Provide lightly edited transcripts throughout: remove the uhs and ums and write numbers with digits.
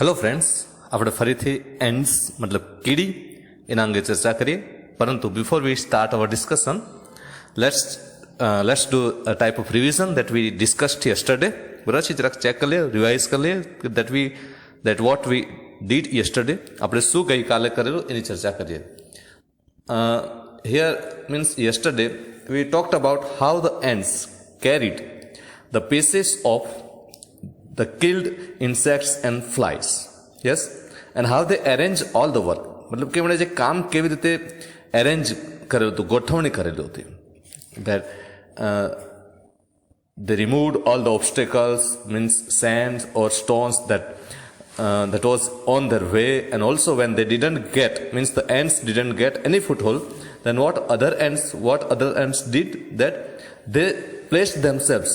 Hello friends, આપણે ફરીથી ends મતલબ કીડી એના અંગે ચર્ચા કરીએ. પરંતુ before we start our discussion, let's do a type of revision that we discussed yesterday. બરાબર છે, જરાક ચેક કરી લઈએ, રિવાઇઝ કરી લઈએ that what we did yesterday, આપણે શું ગઈકાલે કરેલું એની ચર્ચા કરીએ. Here means yesterday we talked about how the ants carried the pieces of the killed insects and flies, yes, and how they arrange all the work. મતલબ કે એમણે જે કામ કેવી રીતે એરેન્જ કરેલું હતું, ગોઠવણી કરેલું હતી. that they removed all the obstacles, means sands or stones that was on their way, and also when they didn't get, means the ants didn't get any foothold, then what other ants did, that they placed themselves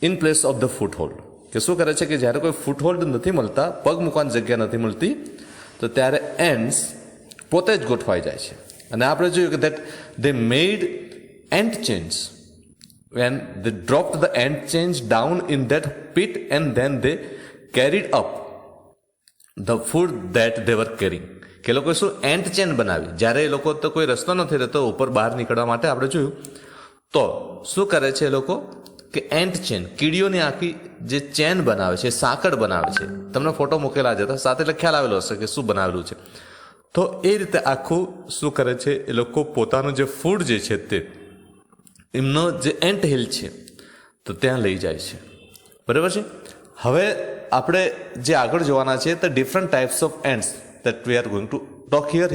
in place of the foothold. કે શું કરે છે કે જ્યારે કોઈ ફૂટહોલ્ડ નથી મળતા, પગ મૂકવાની જગ્યા નથી મળતી, તો ત્યારે એન્ડ્સ પોતે જ ગોઠવાઈ જાય છે. અને આપણે જોયું કે that they made ant change when they dropped the ant change down in that pit and then they carried up the food that they were carrying. કે લોકોએ શું એન્ટ ચેન બનાવી, જ્યારે એ લોકો તો કોઈ રસ્તો નથી રહેતો ઉપર બહાર નીકળવા માટે, આપણે જોયું તો શું કરે છે એ લોકો કે એન્ટ ચેન, કીડીઓની આખી જે ચેન બનાવે છે, સાંકળ બનાવે છે. તમને ફોટો મૂકેલા જ હતા સાથે, એટલે ખ્યાલ આવેલો હશે કે શું બનાવેલું છે. તો એ રીતે આખું શું કરે છે એ લોકો, પોતાનું જે ફૂડ જે છે તે એમનો જે એન્ટ હિલ છે તો ત્યાં લઈ જાય છે. બરાબર છે. હવે આપણે જે આગળ જોવાના છે તે different types of ants that we are going to talk here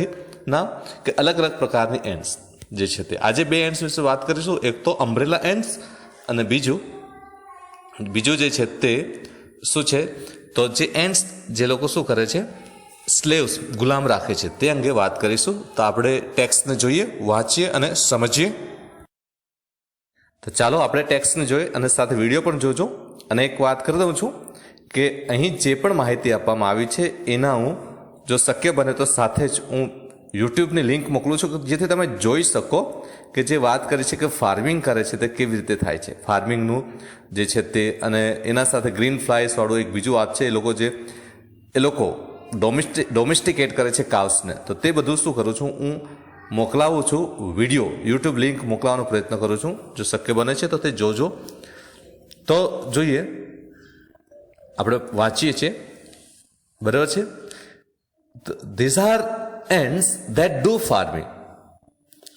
ના, કે અલગ અલગ પ્રકારની એન્ટ્સ જે છે તે. આજે બે એન્ટ્સ વિશે વાત કરીશું. એક તો અમ્બ્રેલા એન્ટ્સ, અને બીજું જે છે તે શું છે, તો જે એન્ટ્સ જે લોકો શું કરે છે, સ્લેવ્સ, ગુલામ રાખે છે, તે અંગે વાત કરીશું. તો આપણે ટેક્સ્ટને જોઈએ, વાંચીએ અને સમજીએ. તો ચાલો આપણે ટેક્સ્ટને જોઈએ અને સાથે વિડીયો પણ જોજો. અને એક વાત કરી દઉં છું કે અહીં જે પણ માહિતી આપવામાં આવી છે એના હું જો શક્ય બને તો સાથે જ હું યુટ્યુબની લિંક મોકલું છું, જેથી તમે જોઈ શકો કે જે વાત કરી છે કે ફાર્મિંગ કરે છે તે કેવી રીતે થાય છે, ફાર્મિંગનું જે છે તે. અને એના સાથે ગ્રીન ફ્લાઇસવાળું એક બીજું વાત છે, એ લોકો ડોમેસ્ટિકેટ કરે છે કાઉસને. તો તે બધું શું કરું છું, હું મોકલાવું છું વિડીયો, યુટ્યુબ લિંક મોકલાવાનો પ્રયત્ન કરું છું. જો શક્ય બને છે તો તે જોજો. તો જોઈએ, આપણે વાંચીએ છીએ. બરાબર છે. These are ants that do farming.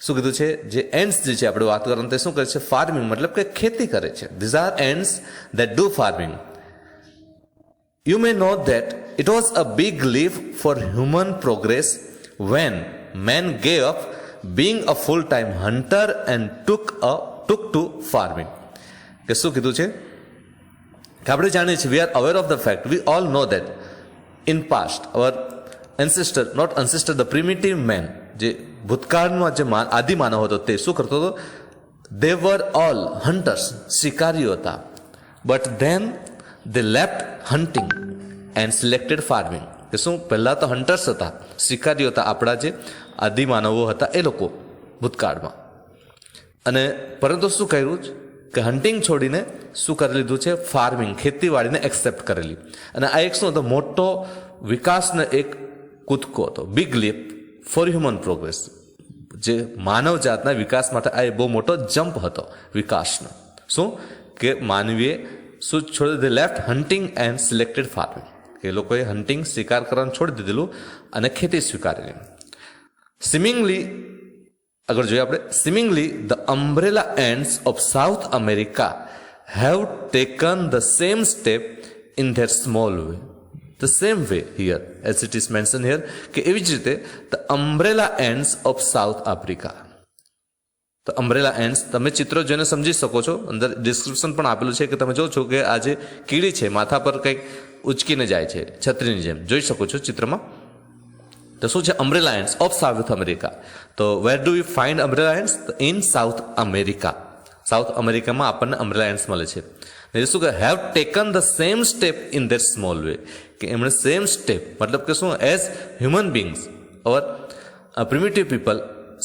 શું કીધું છે, જે એન્ડ્સ જે છે આપણે વાત કરવાનું, તે શું કરે છે, ફાર્મિંગ, મતલબ કે ખેતી કરે છે. These are ants that do farming. You may know that it was a big leap for human progress when man gave up being a full time hunter and took to farming. કે શું કીધું છે કે આપણે જાણીએ છીએ, we are aware of the fact, we all know that in past our ancestor, the primitive man, જે ભૂતકાળમાં જે આદિમાનવ હતો તે શું કરતો હતો, they were all hunters, શિકારીઓ હતા. but then they left hunting and selected farming. કે શું, પહેલા તો હન્ટર્સ હતા, શિકારીઓ હતા, આપણા જે આદિમાનવો હતા એ લોકો ભૂતકાળમાં. અને પરંતુ શું કર્યું કે હન્ટિંગ છોડીને શું કરી લીધું છે, ફાર્મિંગ, ખેતીવાડીને એક્સેપ્ટ કરેલી. અને આ એક શું હતો, મોટો વિકાસનો એક કૂદકો હતો, big leap for human progress. જે માનવ જાતના વિકાસ માટે આ બહુ મોટો જમ્પ હતો વિકાસનો. શું કે માનવીએ શું છોડી દીધું, left hunting and selected farming. કે લોકોએ હન્ટિંગ, શિકાર કરવાનું છોડી દીધેલું અને ખેતી સ્વીકારેલી. સિમિંગલી આગળ જોઈએ આપણે, seemingly the umbrella ants of South America have taken the same step in their small way. The same way here as it is mentioned here, કે એવી જ રીતે the umbrella ends of South Africa. તો umbrella ends તમે ચિત્રો જોઈને સમજી શકો છો, અંદર ડિસ્ક્રિપ્શન પણ આપેલું છે કે તમે જો છો કે આ જે કીડી છે માથા પર કંઈક ઉચકીને જાય છે, છત્રીની જેમ જોઈ શકો છો ચિત્રમાં. તો શું છે, umbrella ends of South America. તો where do we find umbrella ends? In South America. South અમેરિકામાં આપણને umbrella ends મળે છે. શું કે have taken the same step in their small way. કે એમણે સેમ સ્ટેપ, મતલબ કે શું, as human beings or primitive people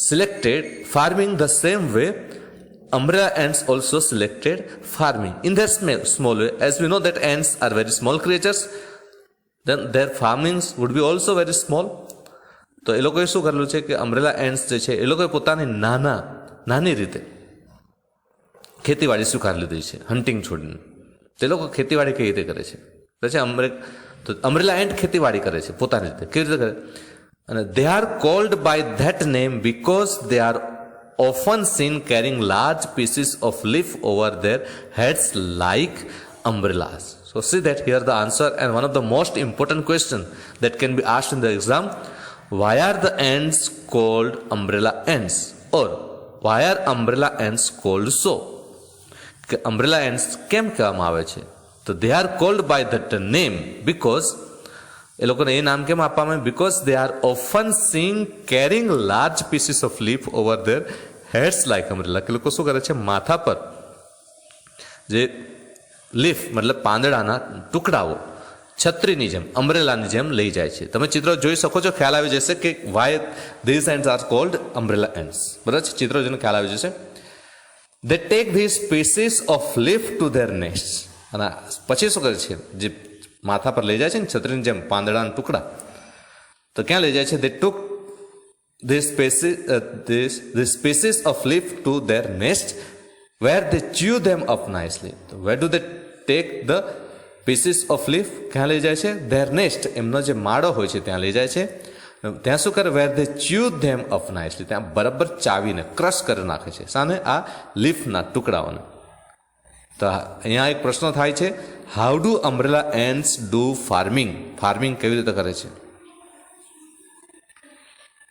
selected farming the same way, umbrella ants also selected farming in their small way. As we know that ants are very small creatures, then their farmings would be also very small. તો એ લોકોએ શું કરેલું છે કે umbrella ends જે છે એ લોકોએ પોતાની નાની રીતે ખેતીવાડી સ્વીકારી લીધી છે, હન્ટિંગ છોડીને. તે લોકો ખેતીવાડી કઈ રીતે કરે છે? તો અમ્બ્રેલા એન્ડ ખેતીવાડી કરે છે પોતાની રીતે. કેવી રીતે કરે? અને they are called by that name because they are often seen carrying large pieces of leaf over their heads like umbrellas. So see that here the answer, and one of the most important question that can be asked in the exam: why are the ends called umbrella ends, or why are umbrella ends called so? કે umbrella ends કેમ કહેવામાં આવે છે? તો they are called by that name because એ લોકોને એ નામ કેમ આપવામાં આવે? because they are often seen carrying large pieces of leaf over their heads like umbrella. કે લોકો શું કરે છે? માથા પર જે લીફ મતલબ પાંદડાના ટુકડાઓ છત્રીની જેમ, અમ્બ્રેલાની જેમ લઈ જાય છે. તમે ચિત્ર જોઈ શકો છો, ખ્યાલ આવી જશે કે why these ants are called umbrella ants. બરાબર છે? ચિત્ર જોઈને ખ્યાલ આવી જશે. They take these pieces of leaf to their nests. અને પછી શું કરે છે? જે માથા પર લઈ જાય છે ને છત્રીની જેમ પાંદડાના ટુકડા, તો ક્યાં લઈ જાય છે? They took these pieces of leaf to their nest where they chew them up nicely. So where do they take the pieces of leaf? ક્યાં લઈ જાય છે? Their nest, એમનો જે માળો હોય છે ત્યાં લઈ જાય છે. ત્યાં શું કરે? Where they chew them up nicely, ત્યાં બરાબર ચાવીને ક્રશ કરી નાખે છે. સાને? આ લીફના ટુકડાઓને. તો અહીંયા એક પ્રશ્ન થાય છે, how do umbrella ants do farming? Farming કેવી રીતે કરે છે?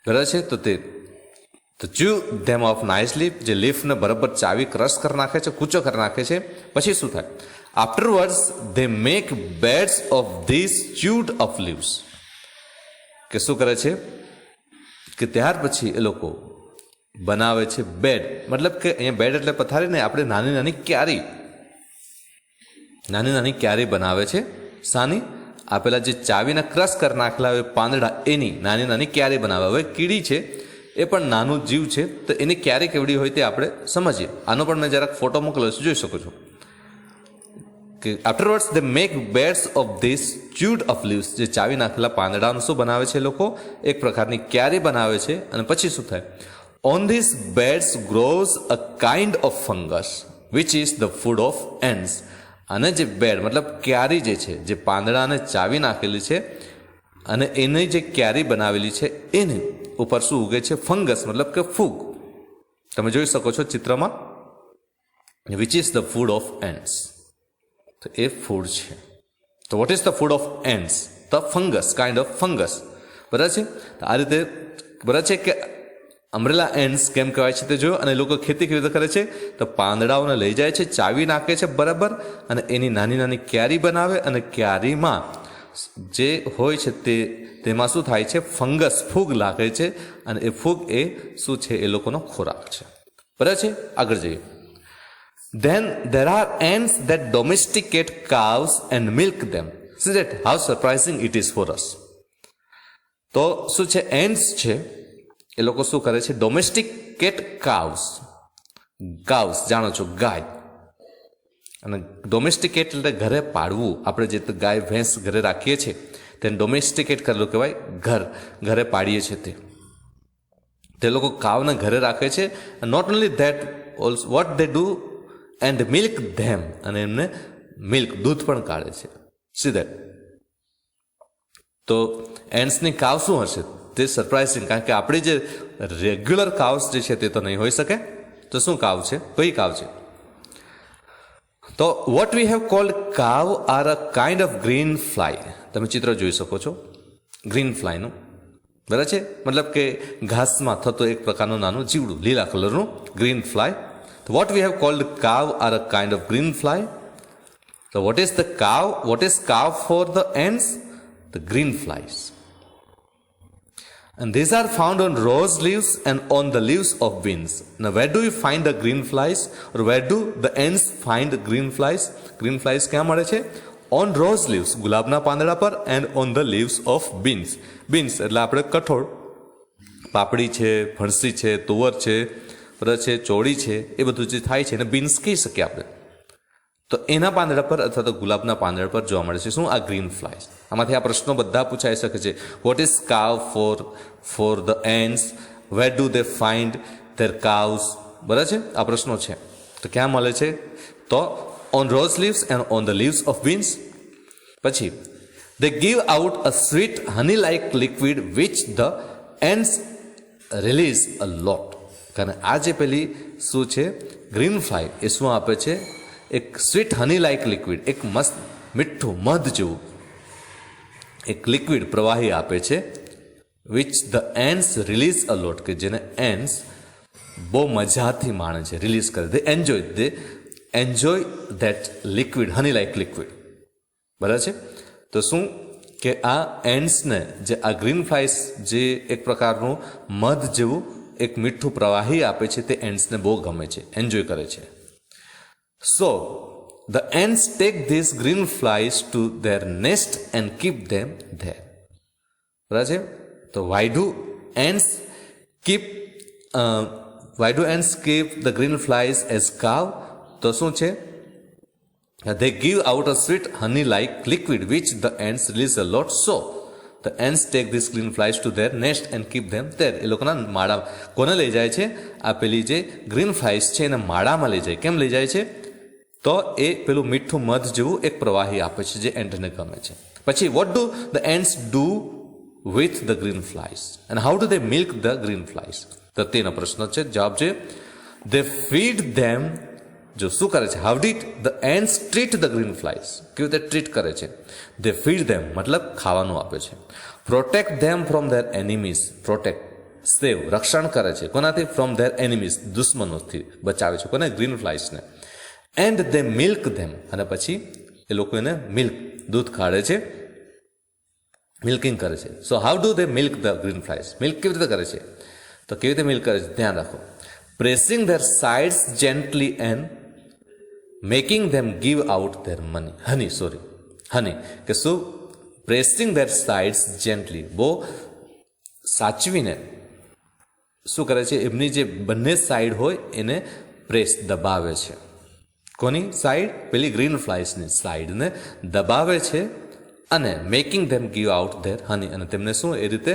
બરાબર છે? તો ચ્યુ ધેમ ઓફ નાઇસલી, જે લીફને બરાબર ચાવી ક્રશ કરી નાખે છે, કૂચો કરી નાખે છે. પછી શું થાય? Afterwards they make beds of this chewed of leaves. કે શું કરે છે? કે ત્યાર પછી એ લોકો બનાવે છે બેડ. મતલબ કે અહીંયા બેડ એટલે પથારી નહીં, આપણે નાની ક્યારી બનાવે છે. સાની? આપેલા જે ચાવીના ક્રશ કરી નાખેલા હોય પાંદડા, એની નાની ક્યારી બનાવે. હવે કીડી છે એ પણ નાનું જીવ છે, તો એની ક્યારી કેવડી હોય તે આપણે સમજીએ. આનો પણ મેં જરાક ફોટો મોકલ્યો છે, જોઈ શકો છો. કે afterwards they make beds of this chewed of leaves, જે ચાવી નાખેલા પાંદડાનું શું બનાવે છે? લોકો એક પ્રકારની ક્યારી બનાવે છે. અને પછી શું થાય? On these beds grows a kind of fungus which is the food of ants. અને જે બેડ મતલબ ક્યારી જે છે, જે પાંદડાને ચાવી નાખેલી છે અને એની જે ક્યારી બનાવેલી છે એની ઉપર શું ઉગે છે? ફંગસ મતલબ કે ફૂગ. તમે જોઈ શકો છો ચિત્રમાં, which is the food of ants. તો એ ફૂડ છે. તો what is the food of ants? The fungus, kind of fungus. બરાબર છે? આ રીતે બરાબર છે કે અમ્બ્રેલા એન્ડ્સ કેમ કહેવાય છે તે જોયો. અને લોકો ખેતી કેવી રીતે કરે છે? તો પાંદડાઓને લઈ જાય છે, ચાવી નાખે છે બરાબર, અને એની નાની ક્યારી બનાવે, અને ક્યારીમાં જે હોય છે તેમાં શું થાય છે? ફંગસ, ફૂગ લાગે છે. અને એ ફૂગ એ શું છે? એ લોકોનો ખોરાક છે. બરાબર છે? આગળ જઈએ. Then there are ants that domesticate cows and milk them. See that how surprising it is for us. તો શું છે? ants છે એ લોકો શું કરે છે? domesticate cows. જાણો છો, ગાય. અને ડોમેસ્ટિકેટ એટલે ઘરે પાળવું. આપણે જે ગાય ભેંસ ઘરે રાખીએ છીએ તેને ડોમેસ્ટિકેટ કરેલું કહેવાય. ઘરે પાડીએ છીએ તે લોકો કાવને ઘરે રાખે છે. Not only that, also what they do and milk them, અને એમને દૂધ પણ કાઢે છે. See that. તો એન્ડ્સની કાવ શું હશે? તે સરપ્રાઇઝિંગ, કારણ કે આપણી જે રેગ્યુલર કાવ્સ જે છે તે તો નહીં હોઈ શકે. તો શું કાવ છે? કઈ કાવ છે? તો વોટ વી હેવ કોલ્ડ કાવ are a kind of green fly. તમે ચિત્ર જોઈ શકો છો ગ્રીન ફ્લાયનું. બરાબર છે? મતલબ કે ઘાસમાં થતો એક પ્રકારનું નાનું જીવડું, લીલા કલરનું green fly. So what we have called cow are a kind of green fly. So what is the cow? What is cow for the ants? The green flies. And these are found on rose leaves and on the leaves of beans. Now where do you find the green flies? Or where do the ants find the green flies? Green flies ક્યાં મળે છે? On rose leaves, ગુલાબના પાંદડા પર, and on the leaves of beans. Beans એટલે આપણે કઠોળ, પાપડી છે, ફણસી છે, તુવર છે, બરાબર છે, ચોળી છે, એ બધું જે થાય છે એને બીન્સ કહી શકીએ આપણે. તો તો એના પાંદડા પર અથવા તો ગુલાબના પાંદડા પર જોવા મળે છે શું? આ ગ્રીન ફ્લાયસ. આમાંથી આ પ્રશ્નો બધા પૂછાઈ શકે છે. What is cow for the ants? Where do they find their cows? બરાબર છે, આ પ્રશ્નો છે. તો ક્યાં મળે છે? તો on rose leaves and on the leaves of beans. પછી they give out a sweet honey like liquid which the ants release a lot. કારણ આ જે પેલી શું છે ગ્રીન ફ્લાય એ શું આપે છે? એક સ્વીટ હની લાઇક લિક્વિડ, એક મસ્ત મીઠું મધ જેવું એક લિક્વિડ પ્રવાહી આપે છે. Which the ants release a lot, કે જેને એન્ડ્સ બહુ મજાથી માણે છે, રિલીઝ કરે. They enjoy that liquid, honey like liquid. બરાબર છે. તો શું કે આ એન્ડ્સને જે આ ગ્રીન ફ્લાયસ જે એક પ્રકારનું મધ જેવું એક મીઠું પ્રવાહી આપે છે તે એન્ડ્સને બહુ ગમે છે, એન્જોય કરે છે. So the ants take this green flies to their nest and keep them there. બરાબર છે. તો why do ants keep the green flies as cow? તો શું છે? They give out a sweet honey-like liquid which the ants release a lot. So the ants take these green flies to their nest and keep them there. એ લોકોના માળા કોને લઈ જાય છે? આ પેલી જે ગ્રીન ફ્લાયસ છે એને માળામાં લઈ જાય. કેમ લઈ જાય છે? તો એ પેલું મીઠું મધ જેવું એક પ્રવાહી આપે છે જે એન્ટને ગમે છે. પછી what do the ants do with the green flies and how do they milk the green flies? તો તેનો પ્રશ્ન છે. જવાબ છે they feed them. જો શું કરે છે? How did the ants treat the green flies? કેવી રીતે ટ્રીટ કરે છે? દે ફીડ ધેમ મતલબ ખાવાનું આપે છે. Protect them from their enemies. Protect, save, રક્ષણ કરે છે. કોનાથી? ફ્રોમ ધેર એનિમીઝ, દુશ્મનોથી બચાવે છે. કોને? ગ્રીન ફ્લાયસને. એન્ડ દે મિલ્ક ધેમ, અને પછી એ લોકો એને મિલ્ક, દૂધ કાઢે છે, મિલ્કિંગ કરે છે. So how do they milk the green flies? Milk કેવી રીતે કરે છે? તો કેવી રીતે મિલ્ક કરે છે? ધ્યાન રાખો. Pressing their sides gently and making them give out their honey. કે શું? પ્રેસિંગ ધેર સાઇડ્સ જેન્ટલી, બહુ સાચવીને શું કરે છે? એમની જે બંને સાઈડ હોય એને પ્રેસ, દબાવે છે. કોની સાઈડ? પેલી ગ્રીન ફ્લાયસની સાઈડને દબાવે છે. અને making them give out their honey, અને તેમને શું એ રીતે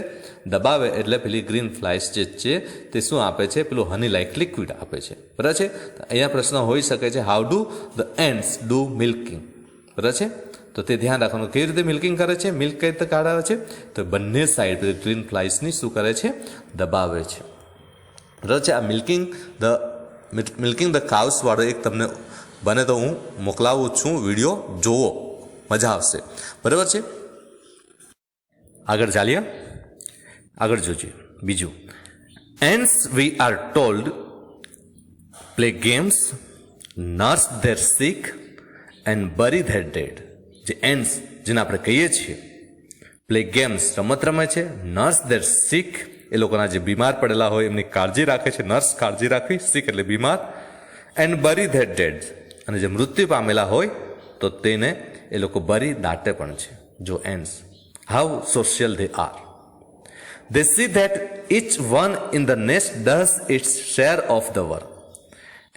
દબાવે એટલે પેલી ગ્રીન ફ્લાયસ જે છે તે શું આપે છે? પેલું હની લાઇક લિક્વિડ આપે છે. બરાબર છે. અહીંયા પ્રશ્ન હોઈ શકે છે how do the ends do milking? બરાબર છે. તો તે ધ્યાન રાખવાનું. કેવી રીતે મિલ્કિંગ કરે છે? મિલ્ક કઈ રીતે કાઢાવે છે? તો બંને સાઈડ ગ્રીન ફ્લાયસની શું કરે છે? દબાવે છે. બરાબર છે. આ મિલ્કિંગ ધ કાઉસ વાળો એક તમને બને તો હું મોકલાવું છું વિડીયો, જોવો, મજા આવશે. બરાબર છે. આગળ ચાલીએ. આગળ જોજે. બીજું, ants we are told play games, nurse their sick and bury their dead. જે એન્ડ્સ જેને આપણે કહીએ છીએ પ્લે ગેમ્સ, રમત રમે છે. નર્સ ધેર સિક, એ લોકોના જે બીમાર પડેલા હોય એમની કાળજી રાખે છે. નર્સ કાળજી રાખવી, સિક એટલે બીમાર. એન્ડ બરી ધેર ડેડ, અને જે મૃત્યુ પામેલા હોય તો તેને એ લોકો બરી, દાટે પણ છે. જો ants how social they are. They see that each one in the nest does its share of the work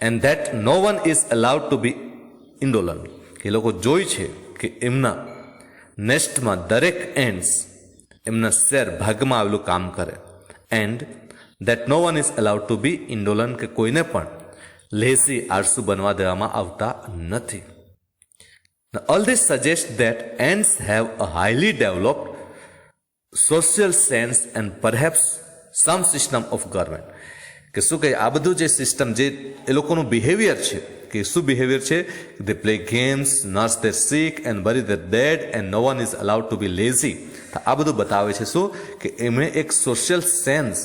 and that no one is allowed to be indolent. એ લોકો જોઈ છે કે એમના નેસ્ટમાં દરેક એન્ડ્સ એમના શેર, ભાગમાં આવેલું કામ કરે. And that no one is allowed to be indolent, કે કોઈને પણ લેઝી, આળસુ બનવા દેવામાં આવતા નથી. Now, all this suggests that ants have a highly developed social sense and perhaps some system of government. કે શું કહે? આ બધું જે સિસ્ટમ, જે એ લોકોનું બિહેવિયર છે, કે શું બિહેવિયર છે? They play games, nurse their sick and bury their dead and no one is allowed to be lazy. આ બધું બતાવે છે શું? કે એમણે એક સોશિયલ સેન્સ,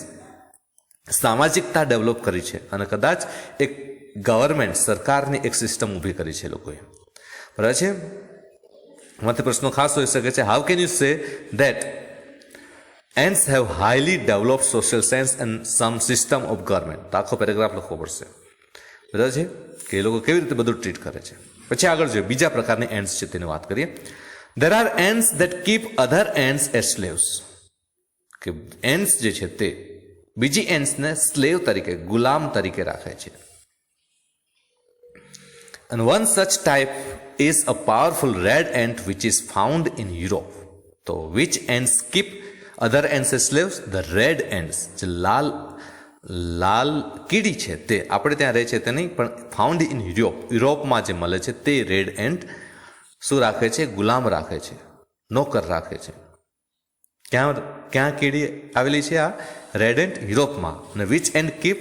સામાજિકતા ડેવલપ કરી છે, અને કદાચ એક ગવર્મેન્ટ, સરકારની એક સિસ્ટમ ઊભી કરી છે લોકોએ. બરાબર છે. માથે પ્રશ્નો ખાસ હોઈ શકે છે. How can you say that ants have highly developed social sense and some system of government? તો આખો પેરેગ્રાફ લખવો પડશે. બરાબર છે. કે એ લોકો કેવી રીતે બધું ટ્રીટ કરે છે. પછી આગળ જોઈએ, બીજા પ્રકારની એન્ટ્સ છે તેની વાત કરીએ. There are ants that keep other ants as slaves. કે એન્ટ્સ જે છે તે બીજી એન્ટ્સને સ્લેવ તરીકે, ગુલામ તરીકે રાખે છે. And one such type is a powerful red ant which is found in Europe. So which ants keep other ants as slaves? The red ants. જે લાલ કીડી છે તે આપણે ત્યાં રહે છે તે નહીં, પણ ફાઉન્ડ ઇન યુરોપમાં જે મળે છે તે રેડ એન્ટ શું રાખે છે? ગુલામ રાખે છે, નોકર રાખે છે. ક્યાં કીડી આવેલી છે આ રેડ એન્ટ? યુરોપમાં. અને which ant keep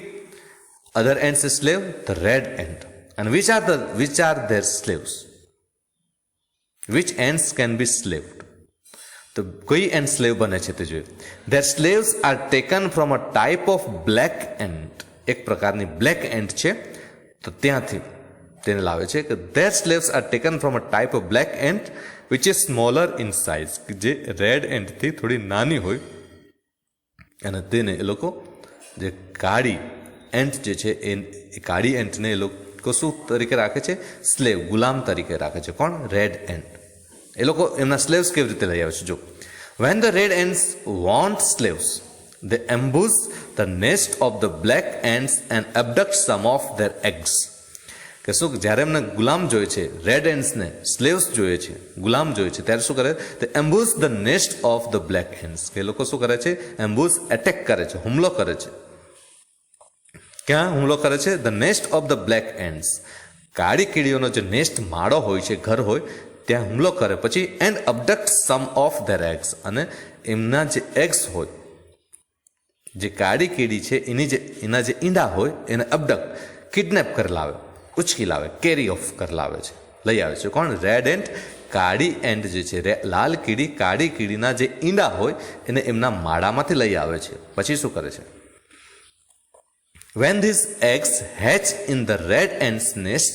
other ants as slave? The red ant. And which are their slaves? Which ants can be slaved? તો કોઈ એન્ટ સ્લેવ બને છે તે જોઈએ. Their slaves are taken from a type of black ant. એક પ્રકારની black ant છે, તો ત્યાંથી તેને લાવે છે કે their slaves are taken from a type of black ant which is smaller in size. જે રેડ એન્ટથી થોડી નાની હોય, અને તેને એ લોકો જે કાળી એન્ટ જે છે એ કાળી એન્ટને એ લોકો શું તરીકે રાખે છે? સ્લેવ, ગુલામ તરીકે રાખે છે. કોણ? Red ant. એ લોકો એમના સ્લેવ્સ કેવી રીતે લઈ આવે છે? જો, when the red ants want slaves, they ambush the nest of the black ants and abduct some of their eggs. કે શું, જ્યારે એમને ગુલામ જોઈએ છે, રેડ એન્ટ્સને સ્લેવ્સ જોઈએ છે, ગુલામ જોઈએ છે, ત્યારે શું કરે? તે ambush the nest of the black ants. કે લોકો શું કરે છે? એમ્બુશ, એટેક કરે છે, હુમલો કરે છે. ક્યાં હુમલો કરે છે? The nest of the black ants. કાળી કીડીઓનો જે નેસ્ટ, માળો હોય છે, ઘર હોય, ત્યાં હુમલો કરે. પછી and abduct some of their eggs. અને એમના જે એગ્સ હોય, જે કાળી કીડી છે એના જે ઈંડા હોય એને અબડક્ટ, કિડનેપ કરી લાવે, ઉચકી લાવે, કેરી ઓફ કરી લાવે છે, લઈ આવે છે. કોણ? Red ant. કાળી એન્ટ જે છે, લાલ કીડી કાળી કીડીના જે ઈંડા હોય એને એમના માળામાંથી લઈ આવે છે. પછી શું કરે છે? When these eggs hatch in the red ant's nest,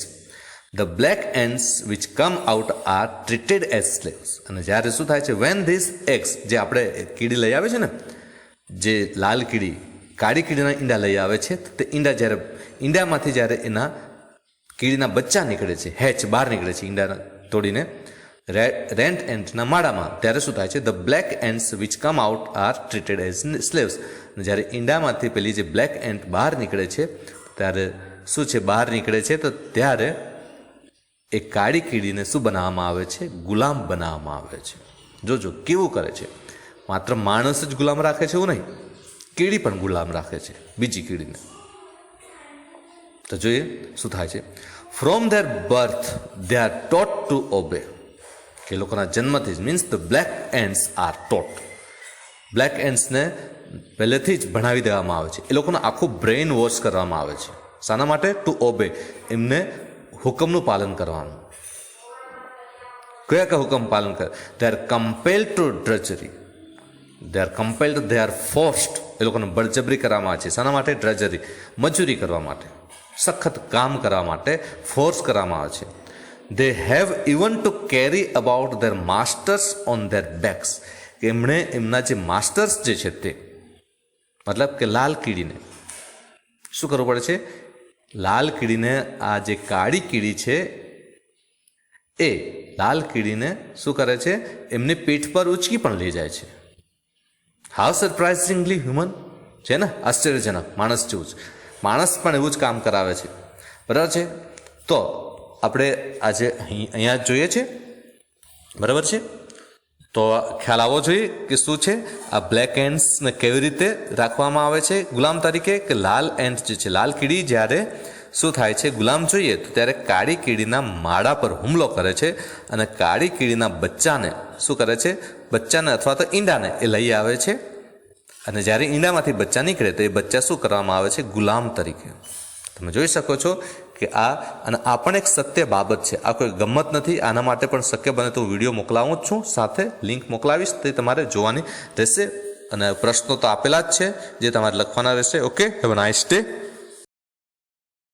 the black ants which come out are treated as slaves. અને જ્યારે શું થાય છે? When these eggs, જે આપણે કીડી લઈ આવે છે ને, જે લાલ કીડી કાળી કીડીના ઈંડા લઈ આવે છે, તે ઈંડા જ્યારે ઈંડામાંથી જ્યારે એના કીડીના બચ્ચા નીકળે છે, હેચ બહાર નીકળે છે ઈંડા તોડીને રેડ એન્ટના માળામાં, ત્યારે શું થાય છે? The black ants which come out are treated as slaves. અને જ્યારે ઈંડામાંથી પેલી જે બ્લેક એન્ટ બહાર નીકળે છે, ત્યારે શું છે? બહાર નીકળે છે, તો ત્યારે એ કાળી કીડીને શું બનાવવામાં આવે છે? ગુલામ બનાવવામાં આવે છે. જોજો કેવું કરે છે. માત્ર માણસ જ ગુલામ રાખે છે એવું નહીં, કીડી પણ ગુલામ રાખે છે બીજી કીડીને. તો જોઈએ શું થાય છે. From their birth they are taught to obey. કે લોકોના જન્મથી જ, means the black ants are taught. Black એન્ટ્સને પહેલેથી જ ભણાવી દેવામાં આવે છે. એ લોકોનું આખું બ્રેઇન વોશ કરવામાં આવે છે. શાના માટે? To obey. એમને હુકમનું પાલન કરવાનું. કયા હુકમ પાલન કરે? They are compelled to drudgery. They are compelled, they are forced. એ લોકોને બળજબરી કરવામાં આવે છે. શાના માટે? ડ્રજરી, મજૂરી કરવા માટે, સખત કામ કરવા માટે ફોર્સ કરવામાં આવે છે. They have even to carry about their masters on there backs. એમણે એમના જે માસ્ટર્સ જે છે તે, મતલબ કે લાલ કીડીને શું કરવું પડે છે? લાલ કીડીને, આ જે કાળી કીડી છે એ લાલ કીડીને શું કરે છે? એમની પીઠ પર ઉચકી પણ લઈ જાય છે. હાઉ સરપ્રાઇઝિંગલી હ્યુમન છે ને, આશ્ચર્યજનક. માણસ જેવું જ, માણસ પણ એવું જ કામ કરાવે છે. બરાબર છે. તો આપણે આજે અહીંયા જોઈએ છે, બરાબર છે. તો ખ્યાલ આવવો જોઈએ કે શું છે આ બ્લેક એન્ટ્સને કેવી રીતે રાખવામાં આવે છે ગુલામ તરીકે. કે લાલ એન્ટ જે છે, લાલ કીડી જ્યારે શું થાય છે? ગુલામ જોઈએ તો ત્યારે કાળી કીડીના માળા પર હુમલો કરે છે અને કાળી કીડીના બચ્ચાને શું કરે છે? બચ્ચાને અથવા તો ઈંડાને એ લઈ આવે છે. અને જ્યારે ઈંડામાંથી બચ્ચા નીકળે તો એ બચ્ચા શું કરવામાં આવે છે? ગુલામ તરીકે. તમે જોઈ શકો છો કે અને આ પણ એક સત્ય બાબત છે. આ કોઈ ગમત નથી. આના માટે પણ શક્ય બને તો વિડીયો મોકલાવું જ છું, સાથે લિંક મોકલાવીશ, તે તમારે જોવાની રહેશે. અને પ્રશ્નો તો આપેલા જ છે જે તમારે લખવાના રહેશે. Okay, have a nice day.